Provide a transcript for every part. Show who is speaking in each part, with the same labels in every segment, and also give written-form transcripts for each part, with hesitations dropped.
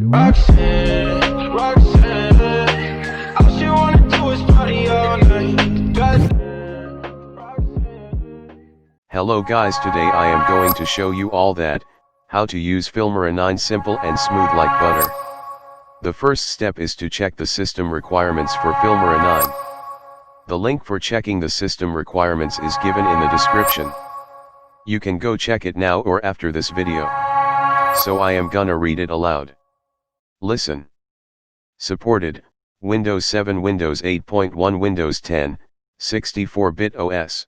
Speaker 1: Roxanne, Roxanne, all she wanna do is party all night.
Speaker 2: Hello guys, today I am going to show you all that, how to use Filmora 9 simple and smooth like butter. The first step is to check the system requirements for Filmora 9. The link for checking the system requirements is given in the description. You can go check it now or after this video. So I am gonna read it aloud. Listen. Supported, Windows 7, Windows 8.1, Windows 10, 64-bit OS.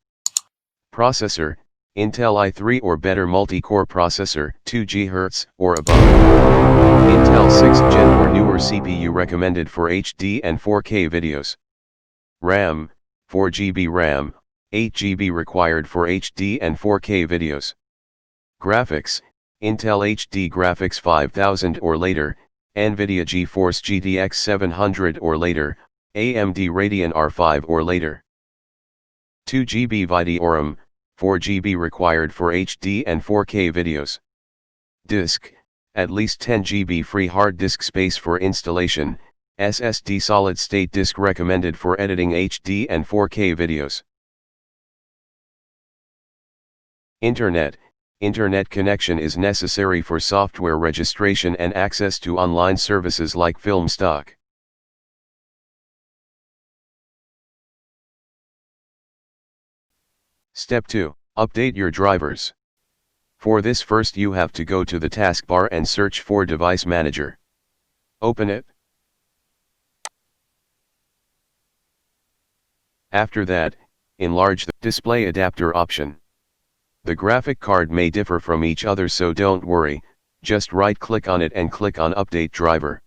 Speaker 2: Processor, Intel i3 or better multi-core processor, 2 GHz or above. Intel 6th Gen or newer CPU recommended for HD and 4K videos. RAM, 4 GB RAM, 8 GB required for HD and 4K videos. Graphics, Intel HD Graphics 5000 or later, NVIDIA GeForce GTX 700 or later, AMD Radeon R5 or later. 2 GB VideoRAM, 4 GB required for HD and 4K videos. Disk, at least 10 GB free hard disk space for installation, SSD solid state disk recommended for editing HD and 4K videos. Internet connection is necessary for software registration and access to online services like Filmstock. Step 2. Update your drivers. For this, first you have to go to the taskbar and search for Device Manager. Open it. After that, enlarge the Display Adapter option. The graphic card may differ from each other, so don't worry, just right-click on it and click on Update Driver.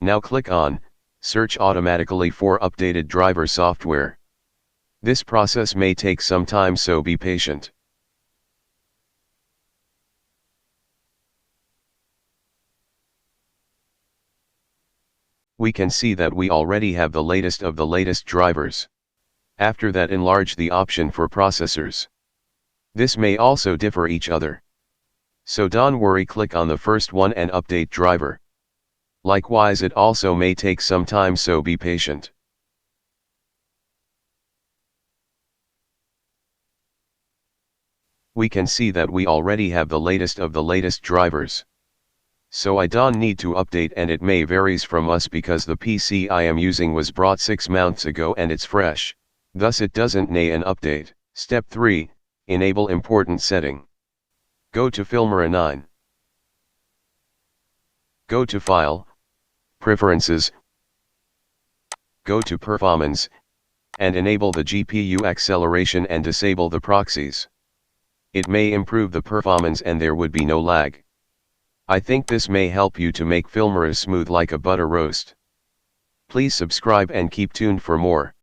Speaker 2: Now click on Search automatically for updated driver software. This process may take some time, so be patient. We can see that we already have the latest of the latest drivers. After that, enlarge the option for processors. This may also differ each other. So don't worry, click on the first one and update driver. Likewise, it also may take some time, so be patient. We can see that we already have the latest of the latest drivers. So I don't need to update, and it may varies from us because the PC I am using was bought 6 months ago and it's fresh. Thus it doesn't need an update. Step 3, enable important setting. Go to Filmora 9. Go to File, Preferences. Go to Performance, and enable the GPU acceleration and disable the proxies. It may improve the performance and there would be no lag. I think this may help you to make Filmora smooth like a butter roast. Please subscribe and keep tuned for more.